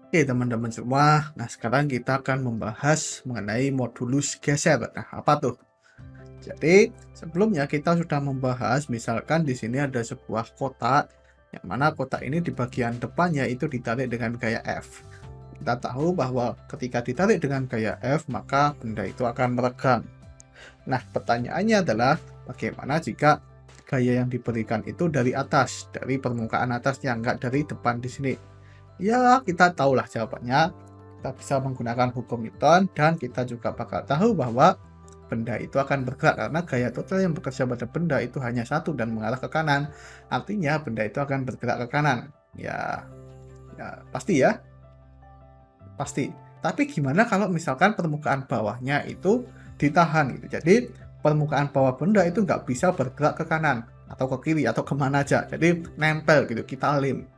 Oke teman-teman semua, nah sekarang kita akan membahas mengenai modulus geser. Nah, apa tuh? Jadi, sebelumnya kita sudah membahas misalkan di sini ada sebuah kotak yang mana kotak ini di bagian depannya itu ditarik dengan gaya F. Kita tahu bahwa ketika ditarik dengan gaya F, maka benda itu akan meregang. Nah, pertanyaannya adalah bagaimana jika gaya yang diberikan itu dari atas, dari permukaan atasnya, enggak dari depan di sini. Ya, kita tahulah jawabannya. Kita bisa menggunakan hukum Newton dan kita juga bakal tahu bahwa benda itu akan bergerak karena gaya total yang bekerja pada benda itu hanya satu dan mengarah ke kanan. Artinya benda itu akan bergerak ke kanan. Ya, pasti ya, pasti. Tapi gimana kalau misalkan permukaan bawahnya itu ditahan gitu. Jadi permukaan bawah benda itu nggak bisa bergerak ke kanan atau ke kiri atau kemana aja. Jadi nempel gitu, kita lem.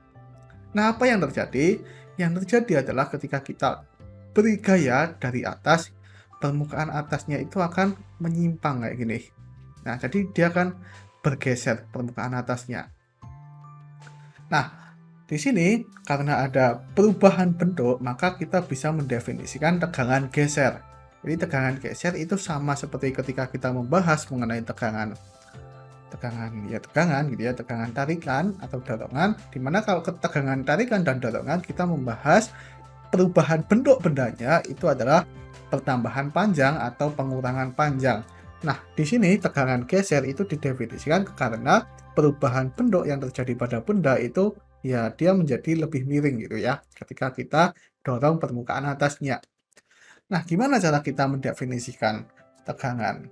Nah, apa yang terjadi? Yang terjadi adalah ketika kita beri gaya dari atas, permukaan atasnya itu akan menyimpang kayak gini. Nah, jadi dia akan bergeser permukaan atasnya. Nah, di sini karena ada perubahan bentuk, maka kita bisa mendefinisikan tegangan geser. Jadi tegangan geser itu sama seperti ketika kita membahas mengenai tegangan tegangan gitu ya, tegangan tarikan atau dorongan, dimana kalau ketegangan tarikan dan dorongan kita membahas perubahan bentuk bendanya itu adalah pertambahan panjang atau pengurangan panjang. Nah, di sini tegangan geser itu didefinisikan karena perubahan bentuk yang terjadi pada benda itu ya dia menjadi lebih miring gitu ya ketika kita dorong permukaan atasnya. Nah, gimana cara kita mendefinisikan tegangan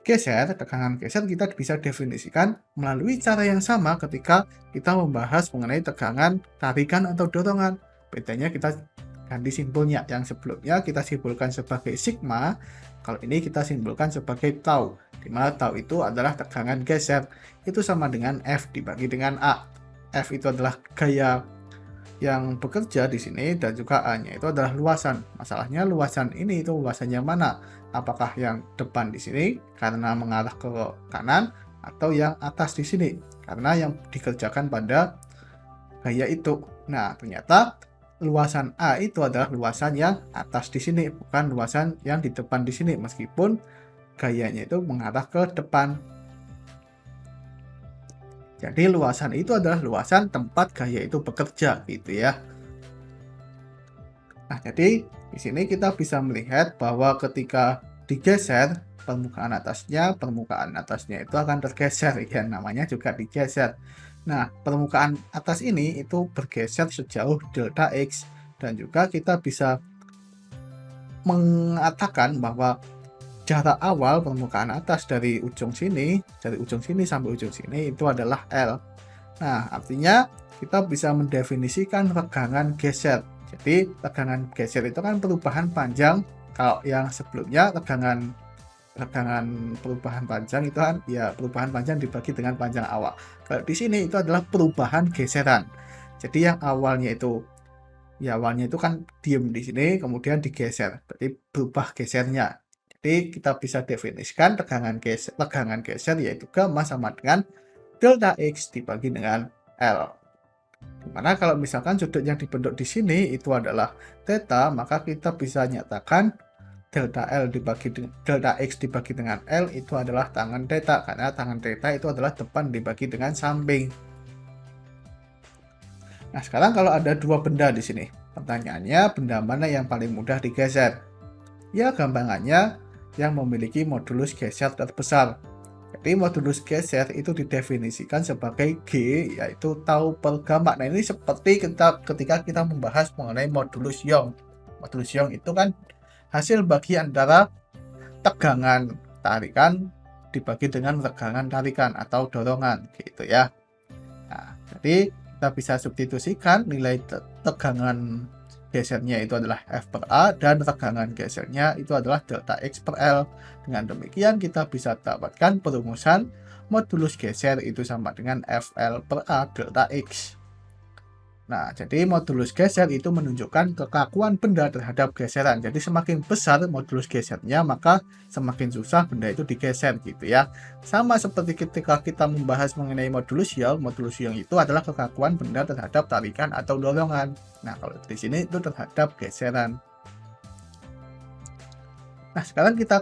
geser? Tegangan geser kita bisa definisikan melalui cara yang sama ketika kita membahas mengenai tegangan tarikan atau dorongan. Bedanya kita ganti simbolnya. Yang sebelumnya kita simbolkan sebagai sigma, kalau ini kita simbolkan sebagai tau. Di mana tau itu adalah tegangan geser. Itu sama dengan F dibagi dengan A. F itu adalah gaya yang bekerja di sini dan juga A-nya itu adalah luasan. Masalahnya luasan ini itu luasan yang mana? Apakah yang depan di sini karena mengarah ke kanan atau yang atas di sini karena yang dikerjakan pada gaya itu. Nah, ternyata luasan A itu adalah luasan yang atas di sini, bukan luasan yang di depan di sini meskipun gayanya itu mengarah ke depan. Jadi luasan itu adalah luasan tempat gaya itu bekerja gitu ya. Nah, jadi di sini kita bisa melihat bahwa ketika digeser permukaan atasnya itu akan tergeser ya, namanya juga digeser. Nah, permukaan atas ini itu bergeser sejauh delta X dan juga kita bisa mengatakan bahwa jarak awal permukaan atas dari ujung sini sampai ujung sini itu adalah L. Nah, artinya kita bisa mendefinisikan tegangan geser. Jadi, tegangan geser itu kan perubahan panjang. Kalau yang sebelumnya tegangan tegangan perubahan panjang itu kan ya perubahan panjang dibagi dengan panjang awal. Kalau di sini itu adalah perubahan geseran. Jadi yang awalnya itu kan diem di sini kemudian digeser. Berarti berubah gesernya. Jadi kita bisa definisikan tegangan geser yaitu gamma sama dengan delta X dibagi dengan L. Dimana kalau misalkan sudut yang dibentuk di sini itu adalah theta, maka kita bisa nyatakan delta X dibagi dengan L itu adalah tangan theta, karena tangan theta itu adalah depan dibagi dengan samping. Nah, sekarang kalau ada dua benda di sini, pertanyaannya benda mana yang paling mudah digeser? Ya, gampangannya yang memiliki modulus geser terbesar. Jadi modulus geser itu didefinisikan sebagai G, yaitu tau per gamma. Nah, ini seperti ketika kita membahas mengenai modulus Young. Modulus Young itu kan hasil bagi antara tegangan tarikan dibagi dengan tegangan tarikan atau dorongan gitu ya. Nah, jadi kita bisa substitusikan nilai tegangan gesernya itu adalah F per A dan tegangan gesernya itu adalah delta X per L. Dengan demikian kita bisa dapatkan perumusan modulus geser itu sama dengan FL per A delta X. Nah, jadi modulus geser itu menunjukkan kekakuan benda terhadap geseran. Jadi semakin besar modulus gesernya, maka semakin susah benda itu digeser gitu ya. Sama seperti ketika kita membahas mengenai modulus yield itu adalah kekakuan benda terhadap tarikan atau dorongan. Nah, kalau di sini itu terhadap geseran. Nah, sekarang kita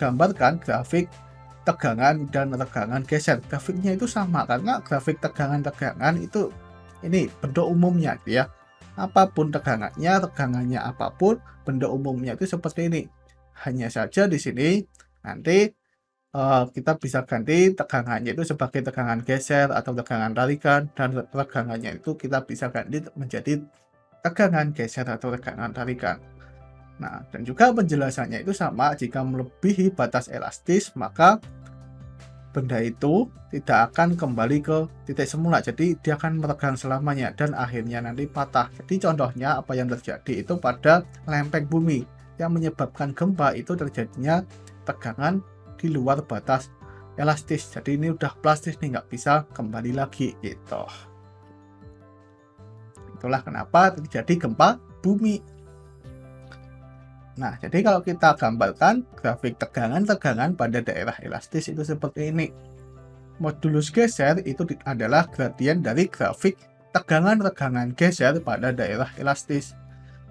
gambarkan grafik tegangan dan regangan geser. Grafiknya itu sama karena grafik tegangan-tegangan itu ini bentuk umumnya gitu ya. Apapun tegangannya apapun, bentuk umumnya itu seperti ini. Hanya saja di sini nanti kita bisa ganti tegangannya itu sebagai tegangan geser atau tegangan tarikan, dan regangannya itu kita bisa ganti menjadi tegangan geser atau tegangan tarikan. Nah, dan juga penjelasannya itu sama, jika melebihi batas elastis maka benda itu tidak akan kembali ke titik semula, jadi dia akan meregang selamanya dan akhirnya nanti patah. Jadi contohnya apa yang terjadi itu pada lempeng bumi, yang menyebabkan gempa itu terjadinya tegangan di luar batas elastis. Jadi ini udah plastis nih, nggak bisa kembali lagi gitu. Itulah kenapa terjadi gempa bumi. Nah, jadi kalau kita gambarkan grafik tegangan-tegangan pada daerah elastis itu seperti ini. Modulus geser itu adalah gradien dari grafik tegangan-regangan geser pada daerah elastis.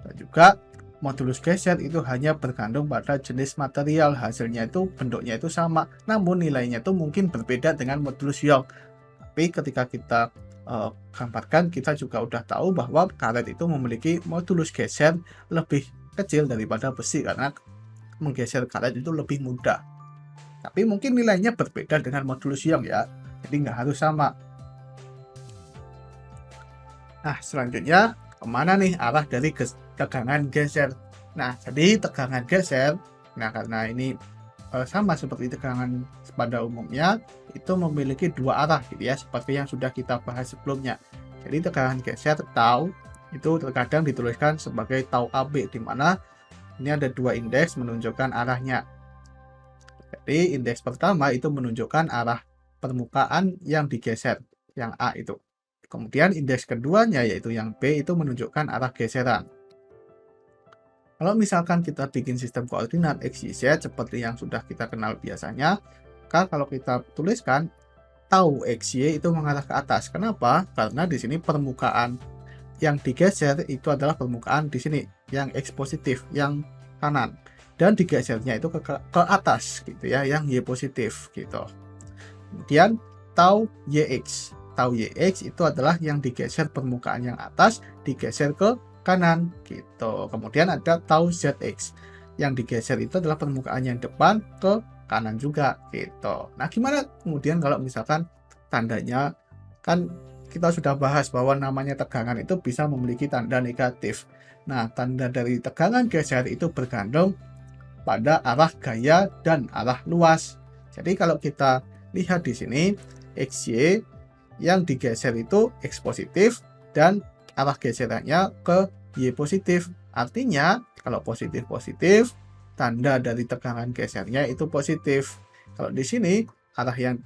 Dan juga modulus geser itu hanya bergantung pada jenis material, hasilnya itu bentuknya itu sama, namun nilainya itu mungkin berbeda dengan modulus Young. Tapi ketika kita gambarkan, kita juga udah tahu bahwa karet itu memiliki modulus geser lebih kecil daripada besi karena menggeser karet itu lebih mudah. Tapi mungkin nilainya berbeda dengan modulus Young ya, jadi nggak harus sama. Nah, selanjutnya kemana nih arah dari tegangan geser? Nah, jadi tegangan geser, nah karena ini sama seperti tegangan pada umumnya, itu memiliki dua arah gitu ya, seperti yang sudah kita bahas sebelumnya. Jadi tegangan geser tau itu terkadang dituliskan sebagai tau AB, di mana ini ada dua indeks menunjukkan arahnya. Jadi indeks pertama itu menunjukkan arah permukaan yang digeser, yang A itu. Kemudian indeks keduanya yaitu yang B itu menunjukkan arah geseran. Kalau misalkan kita bikin sistem koordinat X, Y, Z seperti yang sudah kita kenal biasanya, maka kalau kita tuliskan tau X, Y itu mengarah ke atas. Kenapa? Karena di sini permukaan yang digeser itu adalah permukaan di sini yang X positif, yang kanan, dan digesernya itu ke atas gitu ya, yang Y positif gitu. Kemudian tau YX itu adalah yang digeser permukaan yang atas digeser ke kanan gitu. Kemudian ada tau ZX, yang digeser itu adalah permukaan yang depan ke kanan juga gitu. Nah, gimana kemudian kalau misalkan tandanya, kan kita sudah bahas bahwa namanya tegangan itu bisa memiliki tanda negatif. Nah, tanda dari tegangan geser itu bergantung pada arah gaya dan arah luas. Jadi kalau kita lihat di sini, XY yang digeser itu X positif dan arah geserannya ke Y positif. Artinya kalau positif-positif, tanda dari tegangan gesernya itu positif. Kalau di sini arah yang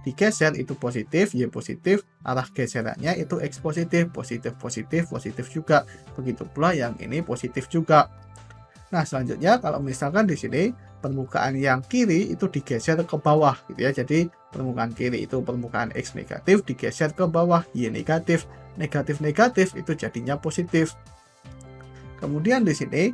digeser itu positif, Y positif, arah geserannya itu X positif, positif-positif, positif juga. Begitu pula yang ini positif juga. Nah, selanjutnya kalau misalkan di sini permukaan yang kiri itu digeser ke bawah gitu ya. Jadi permukaan kiri itu permukaan X negatif digeser ke bawah, Y negatif. Negatif-negatif itu jadinya positif. Kemudian di sini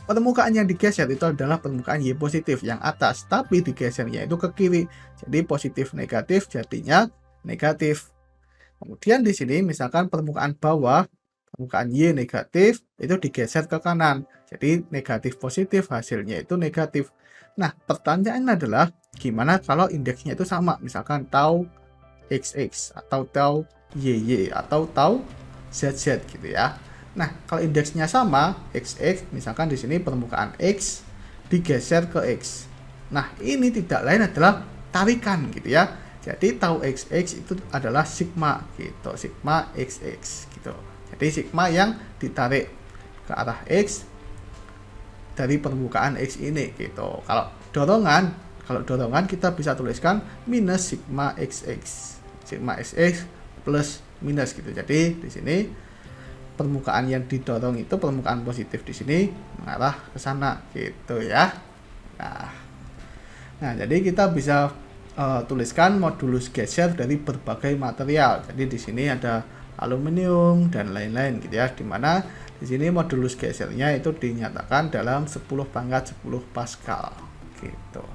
permukaan yang digeser itu adalah permukaan Y positif yang atas, tapi digesernya itu ke kiri. Jadi positif negatif jadinya negatif. Kemudian di sini misalkan permukaan bawah, permukaan Y negatif itu digeser ke kanan. Jadi negatif positif hasilnya itu negatif. Nah, pertanyaan adalah gimana kalau indeksnya itu sama, misalkan tau XX atau tau YY atau tau ZZ gitu ya. Nah, kalau indeksnya sama, XX, misalkan di sini permukaan X digeser ke X. Nah, ini tidak lain adalah tarikan gitu ya. Jadi tau XX itu adalah sigma gitu, sigma XX gitu. Jadi sigma yang ditarik ke arah X dari permukaan X ini gitu. Kalau dorongan kita bisa tuliskan minus sigma XX. Sigma XX plus minus gitu. Jadi di sini permukaan yang didorong itu permukaan positif di sini mengarah ke sana gitu ya. Nah, jadi kita bisa tuliskan modulus geser dari berbagai material. Jadi di sini ada aluminium dan lain-lain gitu ya, dimana di sini modulus gesernya itu dinyatakan dalam 10 pangkat 10 Pascal gitu.